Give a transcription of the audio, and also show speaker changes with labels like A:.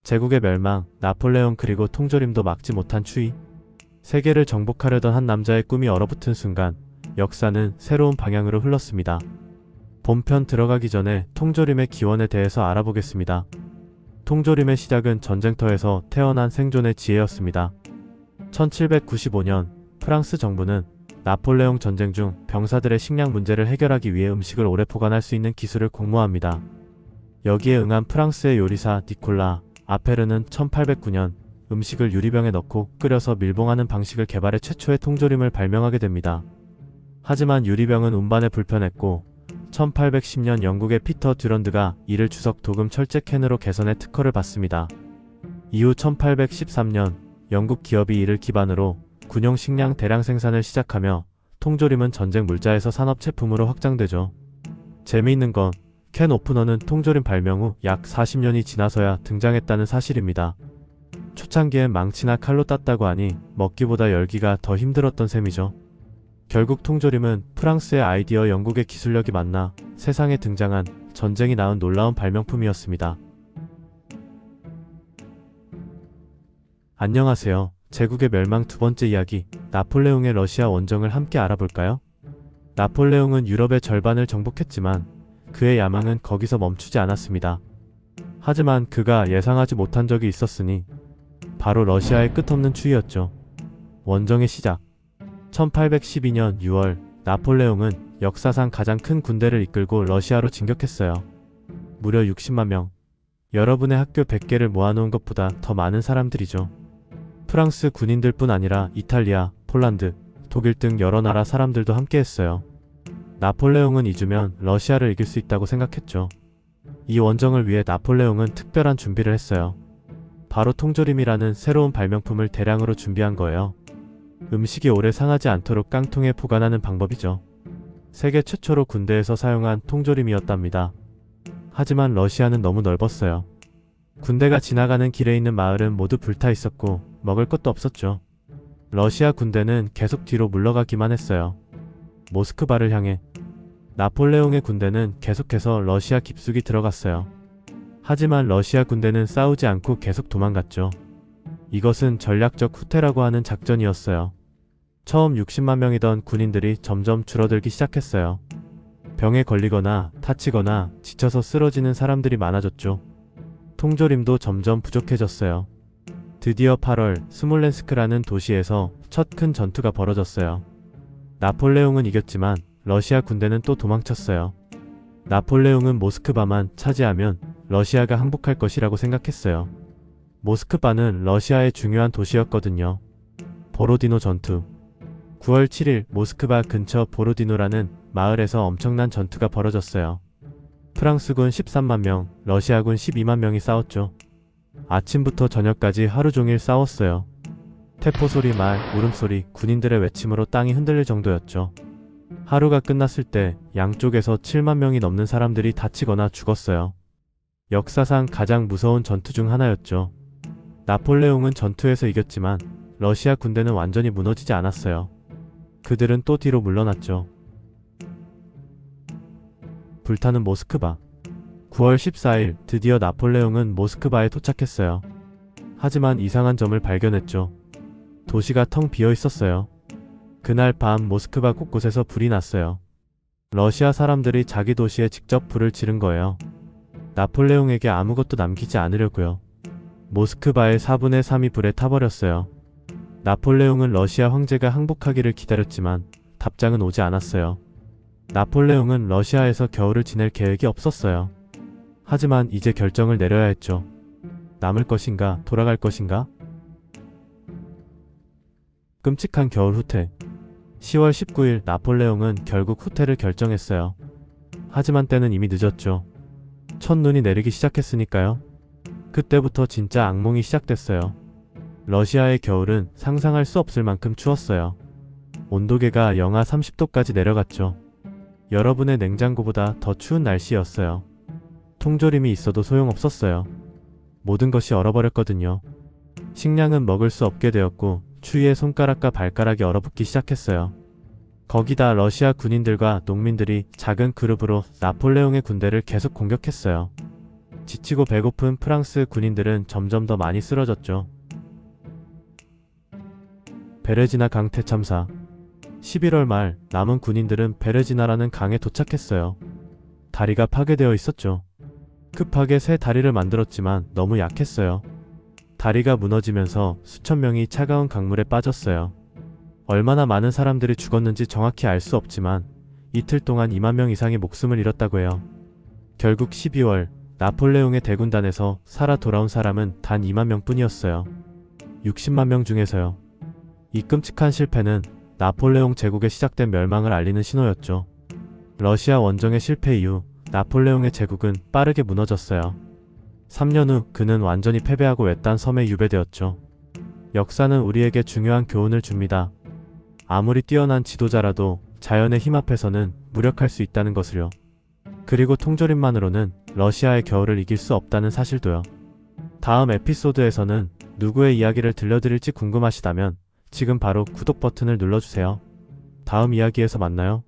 A: 제국의 멸망, 나폴레옹 그리고 통조림도 막지 못한 추위. 세계를 정복하려던 한 남자의 꿈이 얼어붙은 순간 역사는 새로운 방향으로 흘렀습니다. 본편 들어가기 전에 통조림의 기원에 대해서 알아보겠습니다. 통조림의 시작은 전쟁터에서 태어난 생존의 지혜였습니다. 1795년 프랑스 정부는 나폴레옹 전쟁 중 병사들의 식량 문제를 해결하기 위해 음식을 오래 보관할 수 있는 기술을 공모합니다. 여기에 응한 프랑스의 요리사 니콜라 아페르는 1809년 음식을 유리병에 넣고 끓여서 밀봉하는 방식을 개발해 최초의 통조림을 발명하게 됩니다. 하지만 유리병은 운반에 불편했고 1810년 영국의 피터 듀런드가 이를 주석 도금 철제 캔으로 개선해 특허를 받습니다. 이후 1813년 영국 기업이 이를 기반으로 군용 식량 대량 생산을 시작하며 통조림은 전쟁 물자에서 산업 제품으로 확장되죠. 재미있는 건 캔 오프너는 통조림 발명 후 약 40년이 지나서야 등장했다는 사실입니다. 초창기엔 망치나 칼로 땄다고 하니 먹기보다 열기가 더 힘들었던 셈이죠. 결국 통조림은 프랑스의 아이디어 영국의 기술력이 만나 세상에 등장한 전쟁이 낳은 놀라운 발명품이었습니다. 안녕하세요. 제국의 멸망 두 번째 이야기, 나폴레옹의 러시아 원정을 함께 알아볼까요? 나폴레옹은 유럽의 절반을 정복했지만 그의 야망은 거기서 멈추지 않았습니다. 하지만 그가 예상하지 못한 적이 있었으니 바로 러시아의 끝없는 추위였죠. 원정의 시작. 1812년 6월 나폴레옹은 역사상 가장 큰 군대를 이끌고 러시아로 진격했어요. 무려 60만 명. 여러분의 학교 100개를 모아놓은 것보다 더 많은 사람들이죠. 프랑스 군인들뿐 아니라 이탈리아, 폴란드, 독일 등 여러 나라 사람들도 함께했어요. 나폴레옹은 이주면 러시아를 이길 수 있다고 생각했죠. 이 원정을 위해 나폴레옹은 특별한 준비를 했어요. 바로 통조림이라는 새로운 발명품을 대량으로 준비한 거예요. 음식이 오래 상하지 않도록 깡통에 보관하는 방법이죠. 세계 최초로 군대에서 사용한 통조림이었답니다. 하지만 러시아는 너무 넓었어요. 군대가 지나가는 길에 있는 마을은 모두 불타 있었고 먹을 것도 없었죠. 러시아 군대는 계속 뒤로 물러가기만 했어요. 모스크바를 향해. 나폴레옹의 군대는 계속해서 러시아 깊숙이 들어갔어요. 하지만 러시아 군대는 싸우지 않고 계속 도망갔죠. 이것은 전략적 후퇴라고 하는 작전이었어요. 처음 60만 명이던 군인들이 점점 줄어들기 시작했어요. 병에 걸리거나 다치거나 지쳐서 쓰러지는 사람들이 많아졌죠. 통조림도 점점 부족해졌어요. 드디어 8월 스몰렌스크라는 도시에서 첫 큰 전투가 벌어졌어요. 나폴레옹은 이겼지만 러시아 군대는 또 도망쳤어요. 나폴레옹은 모스크바만 차지하면 러시아가 항복할 것이라고 생각했어요. 모스크바는 러시아의 중요한 도시였거든요. 보로디노 전투. 9월 7일 모스크바 근처 보로디노라는 마을에서 엄청난 전투가 벌어졌어요. 프랑스군 13만 명, 러시아군 12만 명이 싸웠죠. 아침부터 저녁까지 하루 종일 싸웠어요. 태포소리, 말, 울음소리, 군인들의 외침으로 땅이 흔들릴 정도였죠. 하루가 끝났을 때 양쪽에서 7만 명이 넘는 사람들이 다치거나 죽었어요. 역사상 가장 무서운 전투 중 하나였죠. 나폴레옹은 전투에서 이겼지만 러시아 군대는 완전히 무너지지 않았어요. 그들은 또 뒤로 물러났죠. 불타는 모스크바. 9월 14일 드디어 나폴레옹은 모스크바에 도착했어요. 하지만 이상한 점을 발견했죠. 도시가 텅 비어 있었어요. 그날 밤 모스크바 곳곳에서 불이 났어요. 러시아 사람들이 자기 도시에 직접 불을 지른 거예요. 나폴레옹에게 아무것도 남기지 않으려고요. 모스크바의 4분의 3이 불에 타버렸어요. 나폴레옹은 러시아 황제가 항복하기를 기다렸지만 답장은 오지 않았어요. 나폴레옹은 러시아에서 겨울을 지낼 계획이 없었어요. 하지만 이제 결정을 내려야 했죠. 남을 것인가, 돌아갈 것인가? 끔찍한 겨울 후퇴. 10월 19일 나폴레옹은 결국 후퇴를 결정했어요. 하지만 때는 이미 늦었죠. 첫눈이 내리기 시작했으니까요. 그때부터 진짜 악몽이 시작됐어요. 러시아의 겨울은 상상할 수 없을 만큼 추웠어요. 온도계가 영하 30도까지 내려갔죠. 여러분의 냉장고보다 더 추운 날씨였어요. 통조림이 있어도 소용없었어요. 모든 것이 얼어버렸거든요. 식량은 먹을 수 없게 되었고 추위에 손가락과 발가락이 얼어붙기 시작했어요. 거기다 러시아 군인들과 농민들이 작은 그룹으로 나폴레옹의 군대를 계속 공격했어요. 지치고 배고픈 프랑스 군인들은 점점 더 많이 쓰러졌죠. 베레지나 강퇴 참사. 11월 말 남은 군인들은 베레지나라는 강에 도착했어요. 다리가 파괴되어 있었죠. 급하게 새 다리를 만들었지만 너무 약했어요. 다리가 무너지면서 수천 명이 차가운 강물에 빠졌어요. 얼마나 많은 사람들이 죽었는지 정확히 알 수 없지만 이틀 동안 2만 명 이상이 목숨을 잃었다고 해요. 결국 12월 나폴레옹의 대군단에서 살아 돌아온 사람은 단 2만 명뿐이었어요. 60만 명 중에서요. 이 끔찍한 실패는 나폴레옹 제국의 시작된 멸망을 알리는 신호였죠. 러시아 원정의 실패 이후 나폴레옹의 제국은 빠르게 무너졌어요. 3년 후 그는 완전히 패배하고 외딴 섬에 유배되었죠. 역사는 우리에게 중요한 교훈을 줍니다. 아무리 뛰어난 지도자라도 자연의 힘 앞에서는 무력할 수 있다는 것을요. 그리고 통조림만으로는 러시아의 겨울을 이길 수 없다는 사실도요. 다음 에피소드에서는 누구의 이야기를 들려드릴지 궁금하시다면 지금 바로 구독 버튼을 눌러주세요. 다음 이야기에서 만나요.